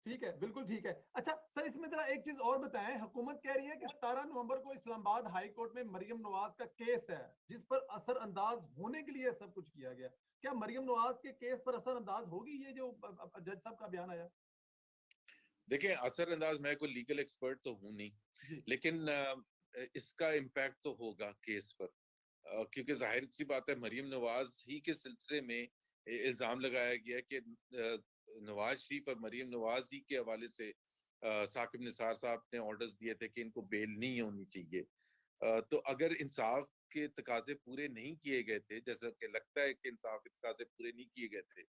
ठीक है, बिल्कुल ठीक है। अच्छा सर, इसमें ज़रा एक चीज़ और बताएँ, हुकूमत कह रही है कि 17 नवंबर को इस्लामाबाद हाई कोर्ट में मरियम नवाज़ का केस है, जिस पर असर-अंदाज़ होने के लिए सब कुछ किया गया। क्या मरियम नवाज़ के केस पर असर-अंदाज़ होगी ये जो जज साहब का बयान आया? देखिए, असरअंदाज, मैं कोई लीगल एक्सपर्ट तो हूँ नहीं, जी, लेकिन इसका इम्पैक्ट तो होगा केस पर। क्योंकि जाहिर सी बात है, मरियम नवाज ही के सिलसिले में इल्जाम लगाया गया कि नवाज शरीफ और मरियम नवाज ही के हवाले से साकिब निसार साहब ने ऑर्डर्स दिए थे कि इनको बेल नहीं होनी चाहिए। तो अगर इंसाफ के तकाजे पूरे नहीं किए गए थे, जैसा कि लगता है कि इंसाफ के तकाजे पूरे नहीं किए गए थे,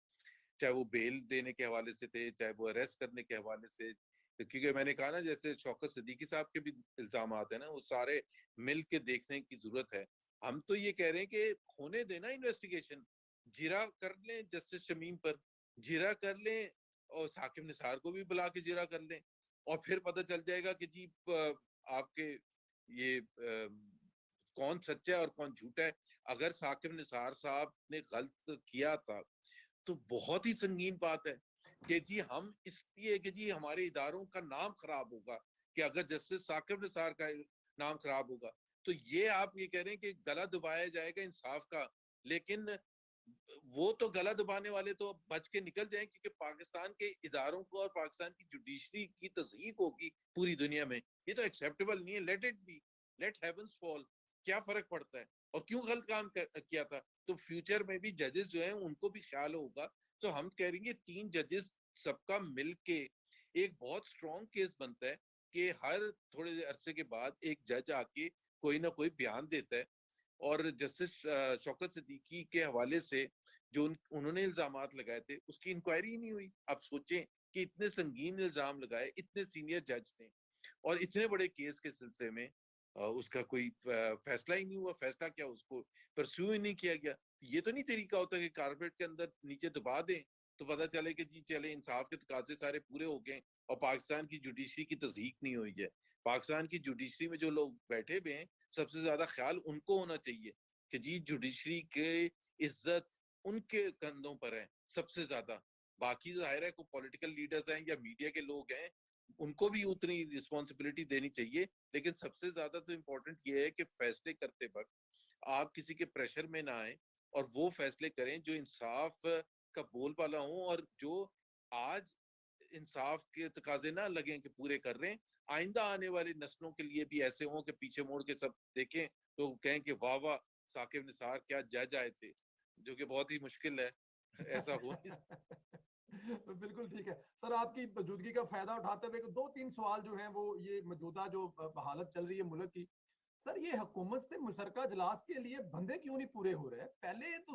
चाहे वो बेल देने के हवाले से थे, चाहे वो अरेस्ट करने के हवाले से, क्योंकि मैंने कहा ना, जैसे शौकत सिद्दीकी साहब के भी इल्जाम है ना, वो सारे मिल के देखने की जरूरत है। हम तो ये कह रहे हैं कि होने देना इन्वेस्टिगेशन, जिरा कर लें जस्टिस शमीम पर, जिरा कर लें, और साकिब निसार को भी बुला के जिरा कर लें, और फिर पता चल जाएगा कि जी आपके ये कौन सच्चा है और कौन झूठा है। अगर साकिब निसार साहब ने गलत किया था, तो बहुत ही संगीन बात है कि जी हम इसलिए कि जी हमारे इदारों का नाम खराब होगा, कि अगर जस्टिस साकिब निसार का नाम खराब होगा, तो ये आप ये कह रहे हैं कि गला दबाया जाएगा इंसाफ का। लेकिन वो तो गला दबाने वाले तो बच के निकल जाएं, क्योंकि पाकिस्तान के इदारों को और पाकिस्तान की जुडिशरी की तस्दीक होगी पूरी दुनिया में। ये तो एक्सेप्टेबल नहीं है। Let it be, let heavens fall, क्या फर्क पड़ता है? और क्यों गलत काम किया था, तो फ्यूचर में भी जजेस जो हैं उनको भी ख्याल होगा। तो हम कह रहे 3 जजेस सबका मिलके एक बहुत स्ट्रॉन्ग केस बनता है कि हर थोड़े अरसे के बाद एक जज आके कोई ना कोई बयान देता है। और जस्टिस शौकत सिद्दीकी के हवाले से जो उन्होंने इल्जामात लगाए थे, उसकी इंक्वायरी ही नहीं हुई। आप सोचें कि इतने संगीन इल्जाम लगाए इतने सीनियर जज ने, और इतने बड़े केस के सिलसिले में उसका कोई फैसला ही नहीं हुआ। फैसला क्या, उसको परस्यू ही नहीं किया गया। ये तो नहीं तरीका होता कि कारपेट के अंदर नीचे दबा दें, तो पता चले कि जी चले इंसाफ के तकाजे सारे पूरे हो गए, और पाकिस्तान की जुडिशरी की तस्दीक नहीं हुई है। पाकिस्तान की जुडिशरी में जो लोग बैठे हुए हैं, सबसे ज्यादा ख्याल उनको होना चाहिए कि जी जुडिशरी के इज्जत उनके कंधों पर है सबसे ज्यादा। बाकी जाहिर है कोई पॉलिटिकल लीडर्स हैं या मीडिया के लोग हैं, उनको भी उतनी रिस्पॉन्सिबिलिटी देनी चाहिए। लेकिन सबसे ज्यादा तो इम्पोर्टेंट ये है कि फैसले करते वक्त आप किसी के प्रेशर में ना आए, और वो फैसले करें जो इंसाफ का बोलबाला हो, और जो आज इंसाफ के तकाजे ना लगे कि पूरे कर रहे हैं, आइंदा आने वाली नस्लों के लिए भी ऐसे हों कि पीछे मोड़ के सब देखें तो कहें कि वाह वाह, साकिब निसार क्या जज आए थे, जो कि बहुत ही मुश्किल है। ऐसा हो नहीं। बिल्कुल ठीक है। सर, आपकी मौजूदगी का फ़ायदा उठाते हुए 2-3 सवाल जो हैं वो ये मौजूदा जो हालत चल रही है मुल्क की। सर, ये हुकूमत से मुशतरका इजलास के लिए बंदे क्यों नहीं पूरे हो रहे हैं? पहले तो